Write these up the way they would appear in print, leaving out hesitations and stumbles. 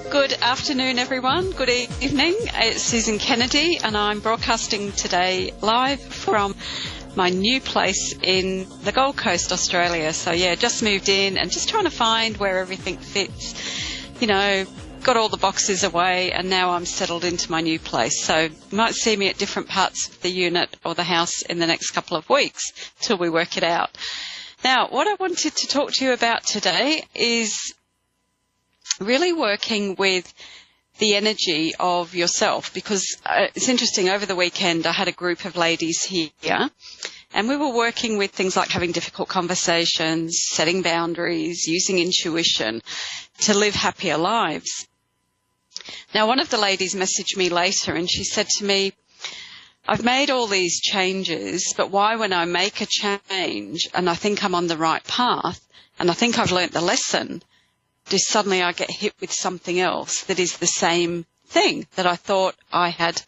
Good afternoon, everyone. Good evening. It's Susan Kennedy, and I'm broadcasting today live from my new place in the Gold Coast, Australia. So, yeah, just moved in and just trying to find where everything fits. You know, got all the boxes away, and now I'm settled into my new place. So you might see me at different parts of the unit or the house in the next couple of weeks till we work it out. Now, what I wanted to talk to you about today is really working with the energy of yourself, because it's interesting, over the weekend I had a group of ladies here and we were working with things like having difficult conversations, setting boundaries, using intuition to live happier lives. Now, one of the ladies messaged me later and she said to me, I've made all these changes, but why when I make a change and I think I'm on the right path and I think I've learnt the lesson, do suddenly I get hit with something else that is the same thing that I thought I had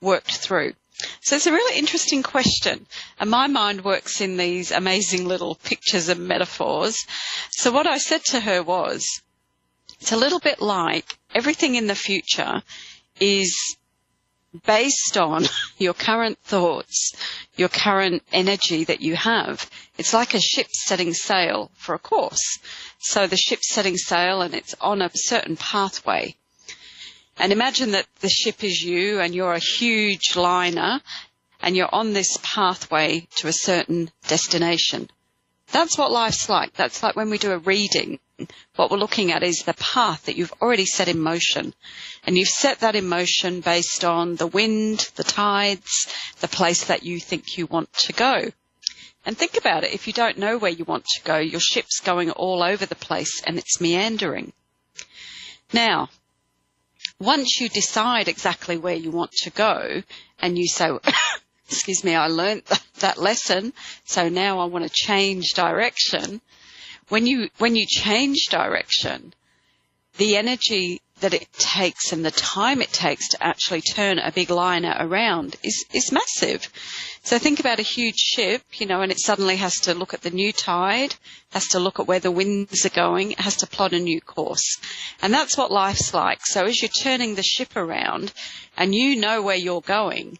worked through? So it's a really interesting question, and my mind works in these amazing little pictures and metaphors. So what I said to her was, it's a little bit like everything in the future is based on your current thoughts, your current energy that you have. It's like a ship setting sail for a course. So the ship's setting sail and it's on a certain pathway. And imagine that the ship is you and you're a huge liner and you're on this pathway to a certain destination. That's what life's like. That's like when we do a reading. What we're looking at is the path that you've already set in motion. And you've set that in motion based on the wind, the tides, the place that you think you want to go. And think about it. If you don't know where you want to go, your ship's going all over the place and it's meandering. Now, once you decide exactly where you want to go and you say, excuse me, I learnt that lesson, so now I want to change direction. When you change direction, the energy that it takes and the time it takes to actually turn a big liner around is massive. So think about a huge ship, and it suddenly has to look at the new tide, has to look at where the winds are going, it has to plot a new course. And that's what life's like. So as you're turning the ship around and you know where you're going,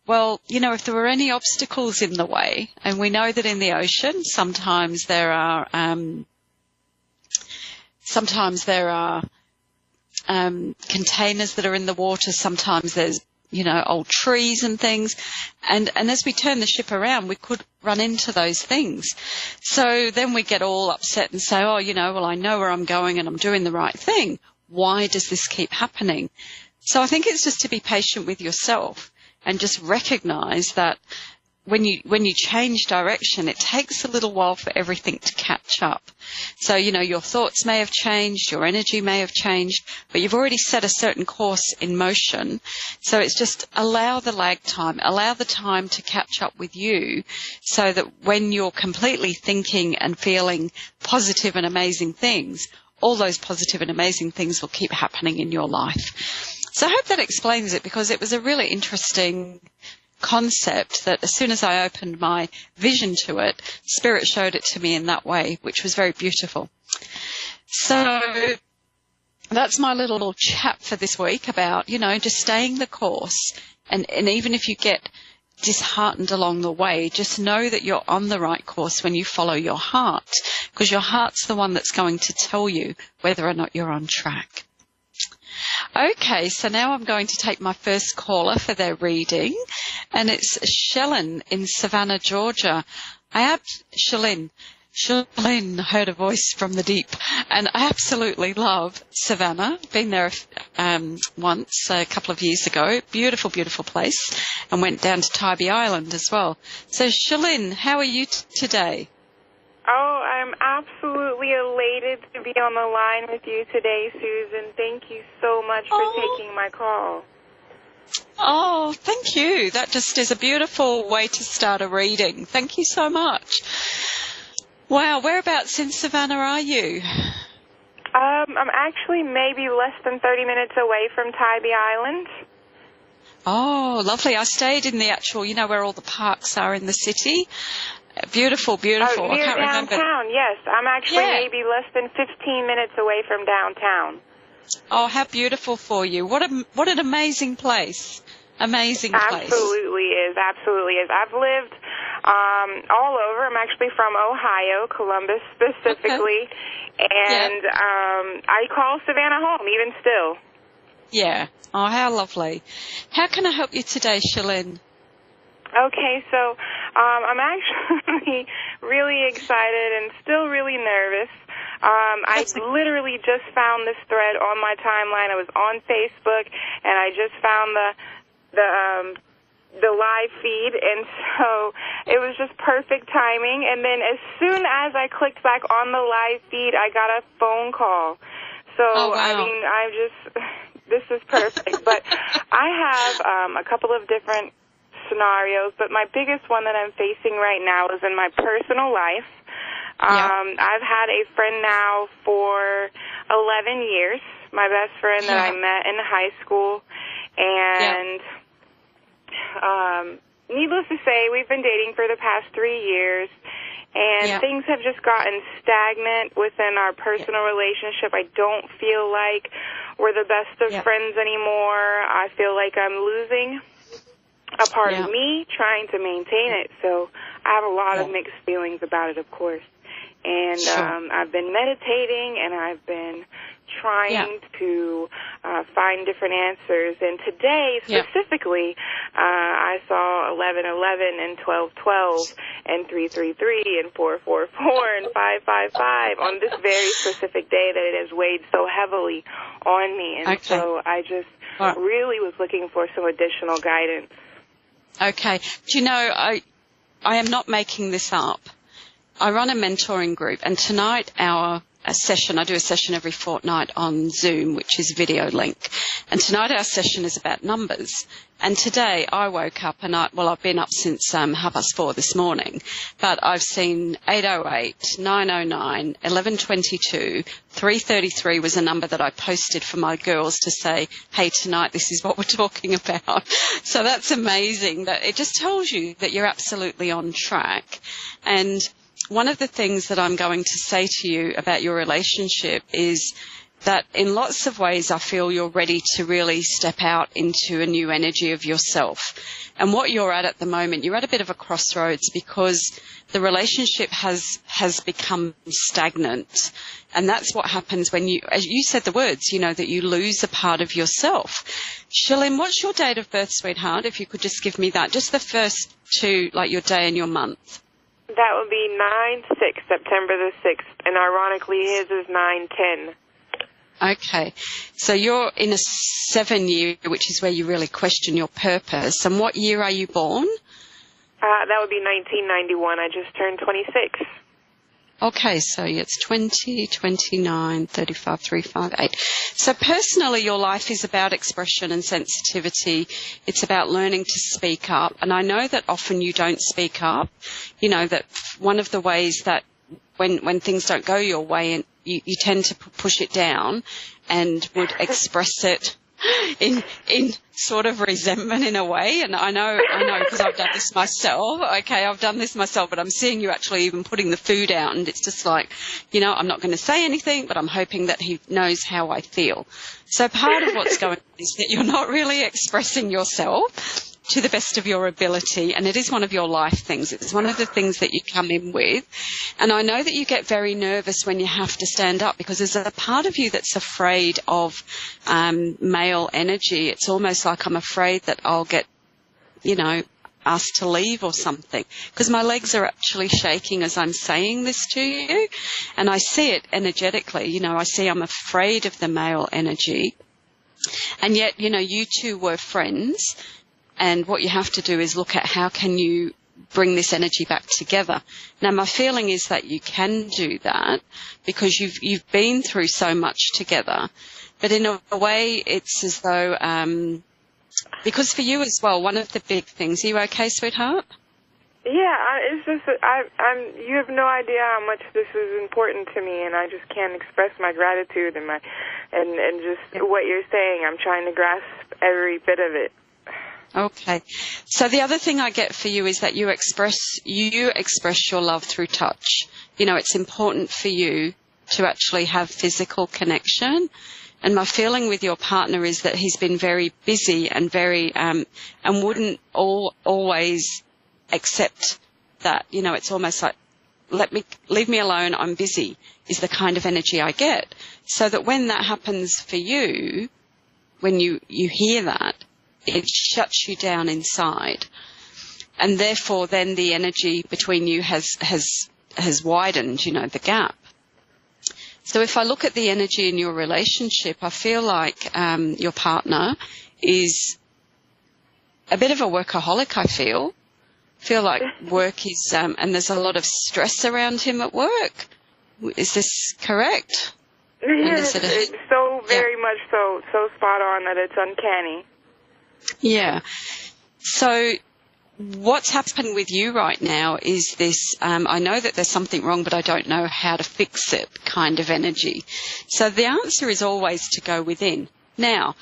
well, if there were any obstacles in the way, and we know that in the ocean sometimes there are containers that are in the water, sometimes there's old trees and things, and as we turn the ship around we could run into those things. So then we get all upset and say, well, I know where I'm going and I'm doing the right thing. Why does this keep happening? So I think it's just to be patient with yourself and just recognize that when you change direction, it takes a little while for everything to catch up. So, your thoughts may have changed, your energy may have changed, but you've already set a certain course in motion. So it's just allow the lag time, allow the time to catch up with you, so that when you're completely thinking and feeling positive and amazing things, all those positive and amazing things will keep happening in your life. So I hope that explains it, because it was a really interesting concept that as soon as I opened my vision to it, Spirit showed it to me in that way, which was very beautiful. So that's my little chat for this week about, just staying the course. And even if you get disheartened along the way, just know that you're on the right course when you follow your heart, because your heart's the one that's going to tell you whether or not you're on track. Okay, so now I'm going to take my first caller for their reading, and it's Shellen in Savannah, Georgia. Shellen heard a voice from the deep, and I absolutely love Savannah. Been there once a couple of years ago. Beautiful, beautiful place, and went down to Tybee Island as well. So Shellen, how are you today? Oh, I'm absolutely elated to be on the line with you today, Susan. Thank you so much for taking my call. Oh, thank you. That just is a beautiful way to start a reading. Thank you so much. Wow, whereabouts in Savannah are you? I'm actually maybe less than 30 minutes away from Tybee Island. Oh, lovely. I stayed in the actual, where all the parks are in the city. Beautiful, beautiful. Near downtown, yes. I'm actually maybe less than 15 minutes away from downtown. Oh, how beautiful for you. What an amazing place. Amazing place. Absolutely is. I've lived all over. I'm actually from Ohio, Columbus specifically, and I call Savannah home even still. Yeah. Oh, how lovely. How can I help you today, Shalyn? Okay, so I'm actually really excited and still really nervous. I literally just found this thread on my timeline. I was on Facebook, and I just found the live feed, and so it was just perfect timing. And then as soon as I clicked back on the live feed, I got a phone call. So, I mean, this is perfect. But I have a couple of different scenarios, but my biggest one that I'm facing right now is in my personal life. I've had a friend now for 11 years, my best friend that I met in high school, and needless to say, we've been dating for the past 3 years, and things have just gotten stagnant within our personal relationship. I don't feel like we're the best of friends anymore. I feel like I'm losing a part of me trying to maintain it, so I have a lot of mixed feelings about it, of course. And I've been meditating, and I've been trying to find different answers. And today, specifically, I saw 1111 and 1212 and 333 and 444 and 555 on this very specific day that it has weighed so heavily on me. And so I just really was looking for some additional guidance. Okay. Do you know, I am not making this up. I run a mentoring group, and tonight a session, I do a session every fortnight on Zoom, which is video link. And tonight our session is about numbers. And today I woke up and I've been up since 4:30 this morning, but I've seen 808, 909, 1122, 333 was a number that I posted for my girls to say, hey, tonight this is what we're talking about. So that's amazing. That it just tells you that you're absolutely on track. And one of the things that I'm going to say to you about your relationship is that in lots of ways I feel you're ready to really step out into a new energy of yourself. And what you're at the moment, you're at a bit of a crossroads because the relationship has become stagnant. And that's what happens when you, as you said the words, you know, that you lose a part of yourself. Shalyn, what's your date of birth, sweetheart? If you could just give me that, just the first two, like your day and your month. That would be 9/6, September the 6th, and ironically his is 9/10. Okay, so you're in a 7-year, which is where you really question your purpose. And what year are you born? That would be 1991. I just turned 26. Okay, so it's 20, 29, 35, 358. So personally, your life is about expression and sensitivity. It's about learning to speak up. And I know that often you don't speak up. You know, that one of the ways that when things don't go your way, and you tend to push it down and would express it in sort of resentment in a way. And I know because I've done this myself. Okay, I've done this myself, but I'm seeing you actually even putting the food out, and it's just like, you know, I'm not going to say anything, but I'm hoping that he knows how I feel. So part of what's going on is that you're not really expressing yourself to the best of your ability, and it is one of your life things. It's one of the things that you come in with. And I know that you get very nervous when you have to stand up because there's a part of you that's afraid of male energy. It's almost like I'm afraid that I'll get, you know, asked to leave or something, because my legs are actually shaking as I'm saying this to you, and I see it energetically. You know, I see I'm afraid of the male energy, and yet, you know, you two were friends. And what you have to do is look at how can you bring this energy back together. Now, my feeling is that you can do that because you've been through so much together. But in a way, it's as though, because for you as well, one of the big things, are you okay, sweetheart? Yeah, it's just you have no idea how much this is important to me, and I just can't express my gratitude and just what you're saying. I'm trying to grasp every bit of it. Okay. So the other thing I get for you is that you express your love through touch. You know, it's important for you to actually have physical connection. And my feeling with your partner is that he's been very busy and very, and wouldn't always accept that, you know, it's almost like, leave me alone, I'm busy, is the kind of energy I get. So that when that happens for you, when you hear that, it shuts you down inside. And therefore then the energy between you has widened, you know, the gap. So if I look at the energy in your relationship, I feel like your partner is a bit of a workaholic, I feel like work is, and there's a lot of stress around him at work. Is this correct? Yes, it's so very much so spot on that it's uncanny. Yeah. So what's happened with you right now is this, I know that there's something wrong, but I don't know how to fix it kind of energy. So the answer is always to go within. Now,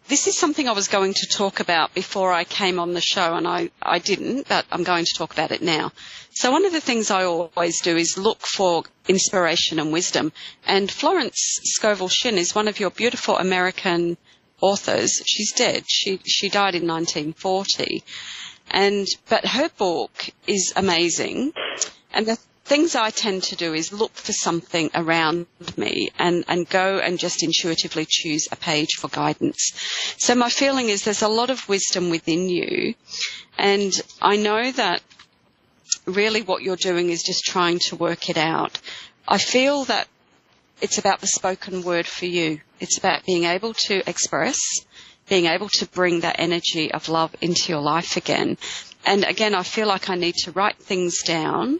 this is something I was going to talk about before I came on the show, and I didn't, but I'm going to talk about it now. So one of the things I always do is look for inspiration and wisdom. And Florence Scovel Shinn is one of your beautiful American authors. She's dead. She died in 1940. But her book is amazing. And the things I tend to do is look for something around me and go and just intuitively choose a page for guidance. So my feeling is there's a lot of wisdom within you. And I know that really what you're doing is just trying to work it out. I feel that it's about the spoken word for you. It's about being able to express, being able to bring that energy of love into your life again. And again, I feel like I need to write things down.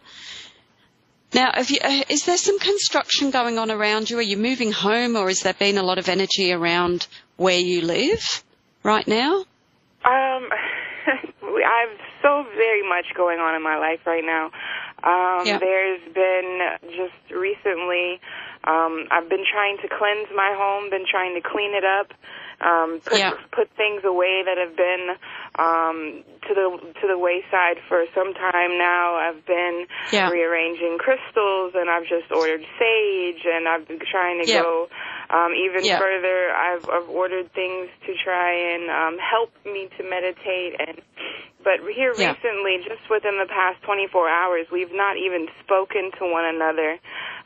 Now, is there some construction going on around you? Are you moving home, or has there been a lot of energy around where you live right now? I've so very much going on in my life right now. There's been just recently, I've been trying to cleanse my home, been trying to clean it up, put things away that have been to the wayside for some time now. I've been rearranging crystals, and I've just ordered sage, and I've been trying to go even further. I've ordered things to try and help me to meditate. But here recently, just within the past 24 hours, we've not even spoken to one another.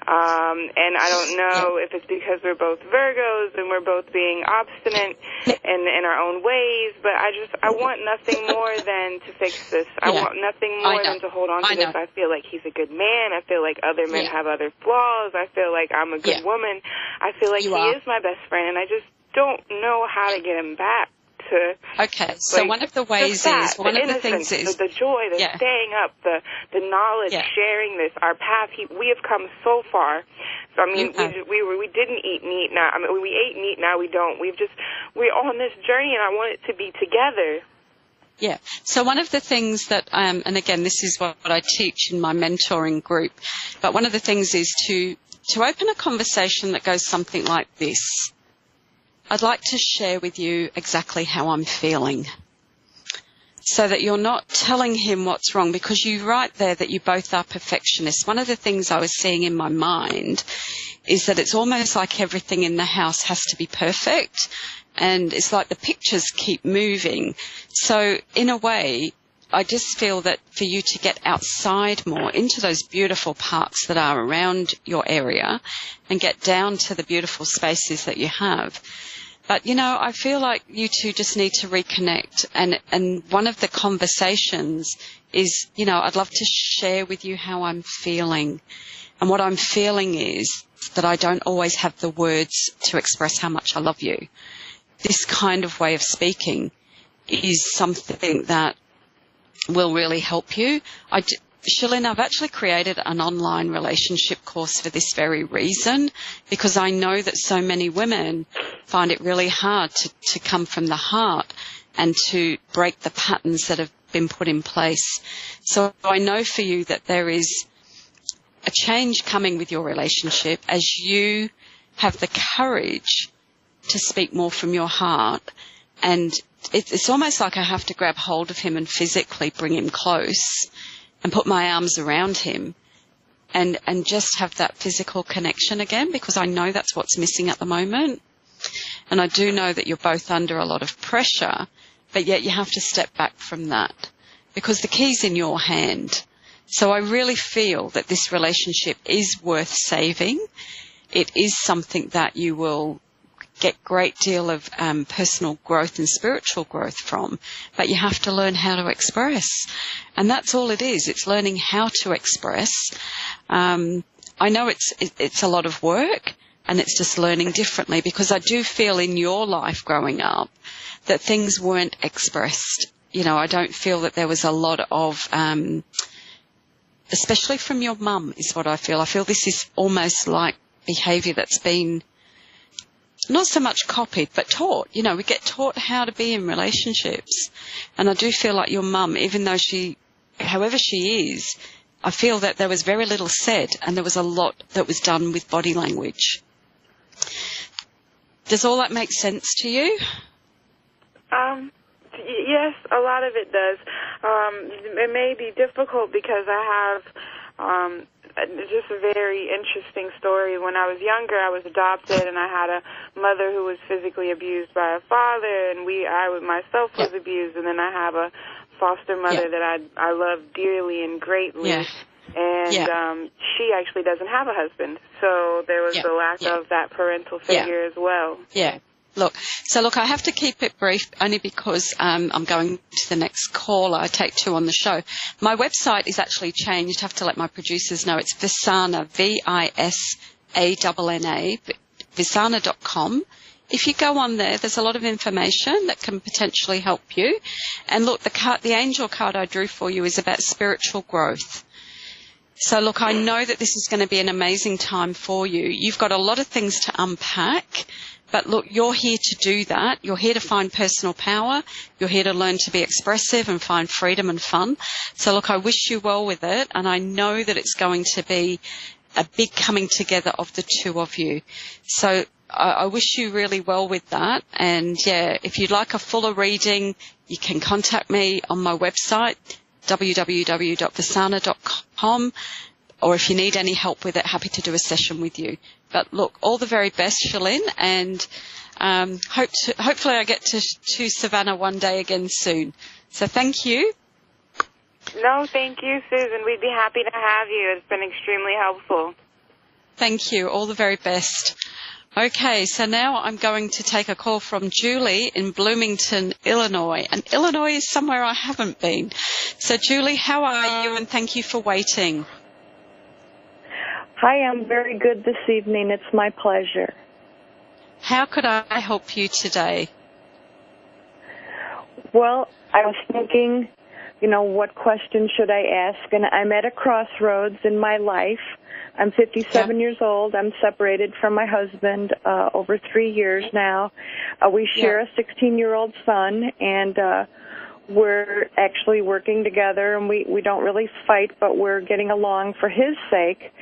And I don't know if it's because we're both Virgos and we're both being obstinate in our own ways, but I want nothing more than to fix this. I want nothing more than to hold on to this. I feel like he's a good man. I feel like other men have other flaws. I feel like I'm a good woman. I feel like he is my best friend, and I just don't know how to get him back. Okay, so one of the ways is, one of the things is the joy, the staying up, the knowledge, sharing this, our path. We have come so far. So I mean, we didn't eat meat. Now I mean, we ate meat. Now we don't. We're on this journey, and I want it to be together. Yeah. So one of the things that, and again, this is what I teach in my mentoring group, but one of the things is to open a conversation that goes something like this. I'd like to share with you exactly how I'm feeling, so that you're not telling him what's wrong, because you write there that you both are perfectionists. One of the things I was seeing in my mind is that it's almost like everything in the house has to be perfect, and it's like the pictures keep moving. So in a way, I just feel that for you to get outside more into those beautiful parks that are around your area and get down to the beautiful spaces that you have. But, you know, I feel like you two just need to reconnect. And one of the conversations is, you know, I'd love to share with you how I'm feeling. And what I'm feeling is that I don't always have the words to express how much I love you. This kind of way of speaking is something that will really help you. Shalyn, I've actually created an online relationship course for this very reason, because I know that so many women find it really hard to come from the heart and to break the patterns that have been put in place. So I know for you that there is a change coming with your relationship as you have the courage to speak more from your heart. And it's almost like I have to grab hold of him and physically bring him close and put my arms around him and just have that physical connection again, because I know that's what's missing at the moment. And I do know that you're both under a lot of pressure, but yet you have to step back from that because the key's in your hand. So I really feel that this relationship is worth saving. It is something that you will get great deal of personal growth and spiritual growth from, but you have to learn how to express. And that's all it is. It's learning how to express. I know it's a lot of work, and it's just learning differently, because I do feel in your life growing up that things weren't expressed. You know, I don't feel that there was a lot of, especially from your mum is what I feel. I feel this is almost like behaviour that's been not so much copied, but taught. You know, we get taught how to be in relationships. And I do feel like your mum, even though however she is, I feel that there was very little said and there was a lot that was done with body language. Does all that make sense to you? Yes, a lot of it does. It may be difficult because I have just a very interesting story. When I was younger, I was adopted, and I had a mother who was physically abused by a father, and I myself was abused, and then I have a foster mother that I love dearly and greatly. Yeah. And she actually doesn't have a husband, so there was the lack of that parental figure as well. Yeah. Look, I have to keep it brief only because I'm going to the next caller. I take 2 on the show. My website is actually changed. I have to let my producers know. It's Visanna, Visanna, Visanna.com. If you go on there, there's a lot of information that can potentially help you. And look, the angel card I drew for you is about spiritual growth. So look, I know that this is going to be an amazing time for you. You've got a lot of things to unpack. But look, you're here to do that. You're here to find personal power. You're here to learn to be expressive and find freedom and fun. So look, I wish you well with it. And I know that it's going to be a big coming together of the 2 of you. So I wish you really well with that. And yeah, if you'd like a fuller reading, you can contact me on my website, www.visanna.com. Or if you need any help with it, happy to do a session with you. But look, all the very best, Shalyn, and hopefully I get to Savannah one day again soon. So thank you. No, thank you, Susan. We'd be happy to have you. It's been extremely helpful. Thank you. All the very best. Okay, so now I'm going to take a call from Julie in Bloomington, Illinois. And Illinois is somewhere I haven't been. So, Julie, how are you? And thank you for waiting. Hi, I'm very good this evening. It's my pleasure. How could I help you today? Well, I was thinking, what question should I ask? And I'm at a crossroads in my life. I'm 57 years old. I'm separated from my husband over 3 years now. We share a 16-year-old son, and we're actually working together, and we don't really fight, but we're getting along for his sake.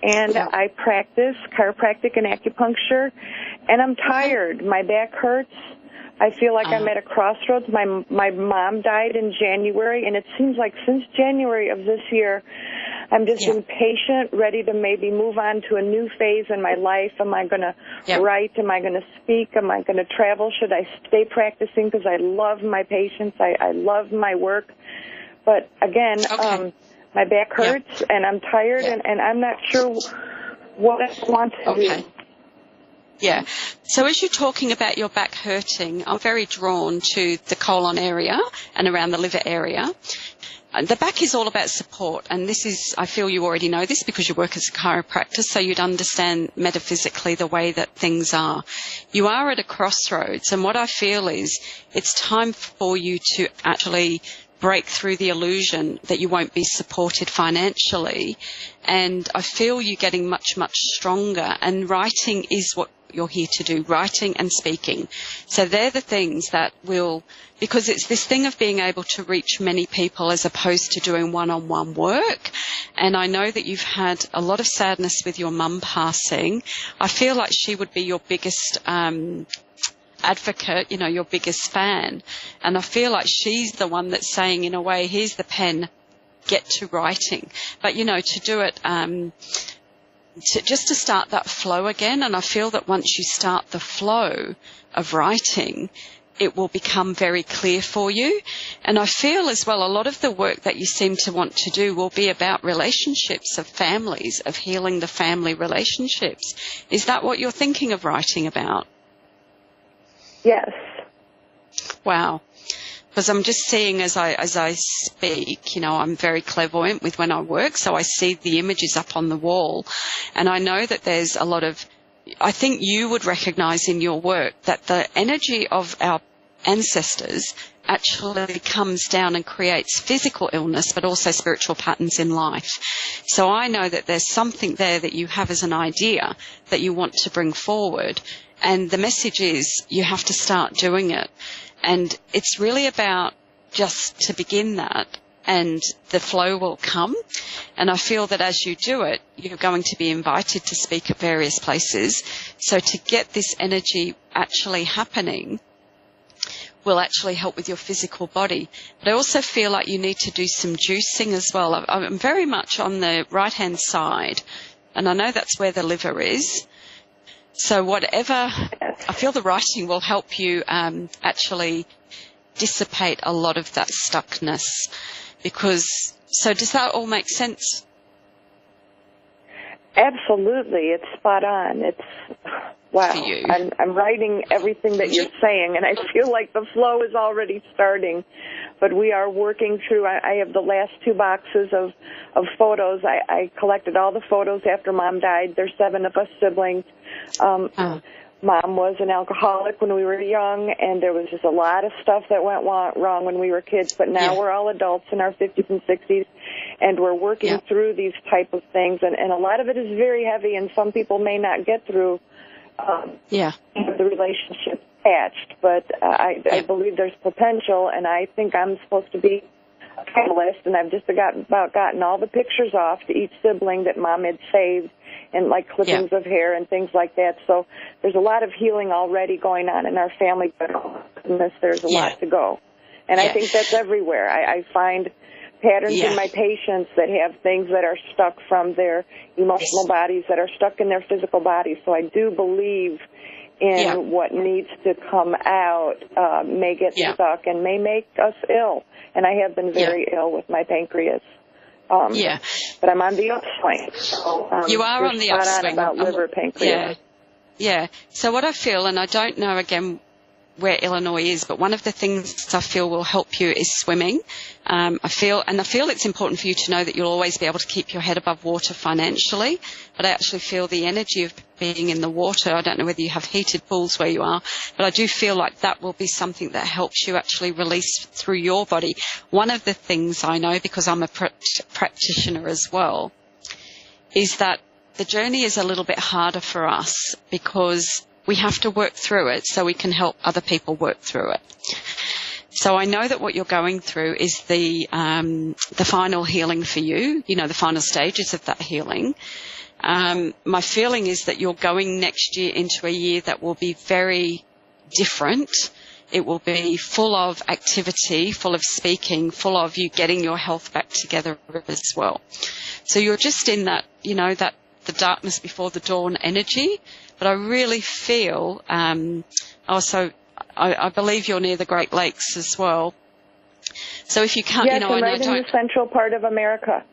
And I practice chiropractic and acupuncture, and I'm tired. My back hurts. I feel like I'm at a crossroads. My mom died in January, and it seems like since January of this year, I'm just impatient, ready to maybe move on to a new phase in my life. Am I going to write? Am I going to speak? Am I going to travel? Should I stay practicing? Because I love my patients. I love my work. But again, my back hurts, and I'm tired, and I'm not sure what I want to do. Yeah. So as you're talking about your back hurting, I'm very drawn to the colon area and around the liver area. The back is all about support, and this is, I feel you already know this because you work as a chiropractor, so you'd understand metaphysically the way that things are. You are at a crossroads, and what I feel is it's time for you to actually break through the illusion that you won't be supported financially. And I feel you getting much, much stronger, and writing is what you're here to do, writing and speaking. So they're the things that will, because it's this thing of being able to reach many people as opposed to doing one-on-one work. And I know that you've had a lot of sadness with your mum passing. I feel like she would be your biggest advocate, your biggest fan. And I feel like she's the one that's saying, in a way, here's the pen, get to writing. But, to do it just to start that flow again. And I feel that once you start the flow of writing, it will become very clear for you. And I feel as well a lot of the work that you seem to want to do will be about relationships of families, of healing the family relationships. Is that what you're thinking of writing about? Yes. Wow. Because I'm just seeing as I speak, you know, I'm very clairvoyant with when I work, so I see the images up on the wall. And I know that there's a lot of, I think you would recognize in your work that the energy of our ancestors actually comes down and creates physical illness, but also spiritual patterns in life. So I know that there's something there that you have as an idea that you want to bring forward. And the message is you have to start doing it. And it's really about just to begin that, and the flow will come. And I feel that as you do it, you're going to be invited to speak at various places. So to get this energy actually happening will actually help with your physical body. But I also feel like you need to do some juicing as well. I'm very much on the right-hand side, and I know that's where the liver is. So whatever, I feel the writing will help you actually dissipate a lot of that stuckness. Because, so does that all make sense? Absolutely. It's spot on. It's, wow. For you. I'm writing everything that you're saying, and I feel like the flow is already starting. But we are working through, I have the last 2 boxes of photos. I collected all the photos after Mom died. There's 7 of us siblings. Mom was an alcoholic when we were young, and there was just a lot of stuff that went wrong when we were kids. But now we're all adults in our 50s and 60s, and we're working through these type of things. And a lot of it is very heavy, and some people may not get through the relationship attached. But I believe there's potential, and I think I'm supposed to be a catalyst, and I've just gotten all the pictures off to each sibling that Mom had saved, and like clippings of hair and things like that. So there's a lot of healing already going on in our family, but there's a lot to go. And I think that's everywhere. I find patterns in my patients that have things that are stuck from their emotional bodies, that are stuck in their physical bodies. So I do believe in what needs to come out, may get stuck and may make us ill. And I have been very ill with my pancreas. But I'm on the upswing. So, you are on the upswing. About liver, pancreas. Yeah. So what I feel, and I don't know again where Illinois is, but one of the things I feel will help you is swimming. I feel it's important for you to know that you'll always be able to keep your head above water financially, but I actually feel the energy of being in the water. I don't know whether you have heated pools where you are, but I do feel like that will be something that helps you actually release through your body. One of the things I know, because I'm a practitioner as well, is that the journey is a little bit harder for us because we have to work through it so we can help other people work through it. So I know that what you're going through is the final healing for you, you know, the final stages of that healing. My feeling is that you're going next year into a year that will be very different. It will be full of activity, full of speaking, full of you getting your health back together as well. So you're just in that, you know, that the darkness before the dawn energy. But I really feel, I believe you're near the Great Lakes as well. So if you can't, yes, you know, I'm right in the central part of America.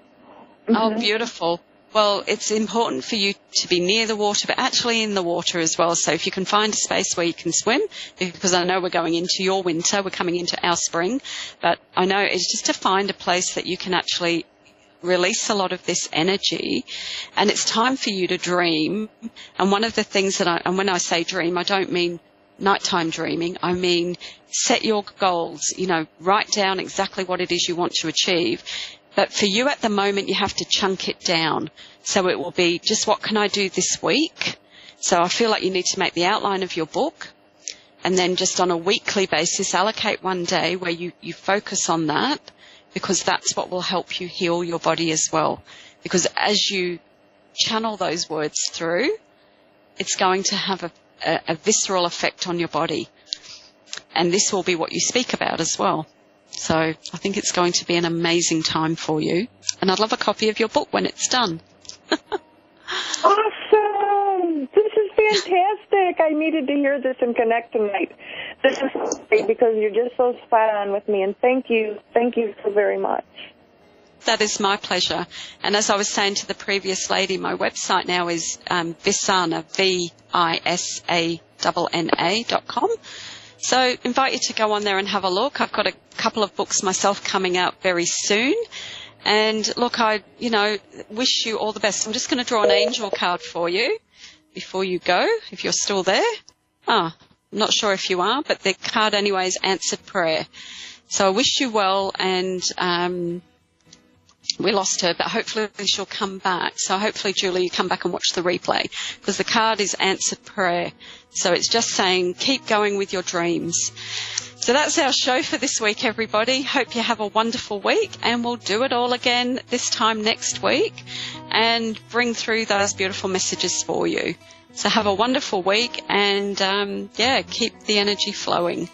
Mm-hmm. Oh, beautiful. Well, it's important for you to be near the water, but actually in the water as well. So if you can find a space where you can swim, because I know we're going into your winter, we're coming into our spring, but I know it's just to find a place that you can actually release a lot of this energy, and it's time for you to dream. And one of the things and when I say dream, I don't mean nighttime dreaming. I mean set your goals, you know, write down exactly what it is you want to achieve. But for you at the moment, you have to chunk it down. So it will be just what can I do this week? So I feel like you need to make the outline of your book, and then just on a weekly basis, allocate one day where you focus on that, because that's what will help you heal your body as well. Because as you channel those words through, it's going to have a visceral effect on your body. And this will be what you speak about as well. So I think it's going to be an amazing time for you. And I'd love a copy of your book when it's done. Awesome! This is fantastic. I needed to hear this and connect tonight. This is great because you're just so spot on with me, and thank you so very much. That is my pleasure. And as I was saying to the previous lady, my website now is Visana, VISANNA.com. So invite you to go on there and have a look. I've got a couple of books myself coming out very soon. And look, I wish you all the best. I'm just going to draw an angel card for you before you go, if you're still there. I'm not sure if you are, but the card anyway is answered prayer. So I wish you well, and we lost her, but hopefully she'll come back. So hopefully, Julie, you come back and watch the replay, because the card is answered prayer. So it's just saying, keep going with your dreams. So that's our show for this week, everybody. Hope you have a wonderful week, and we'll do it all again this time next week and bring through those beautiful messages for you. So have a wonderful week, and keep the energy flowing.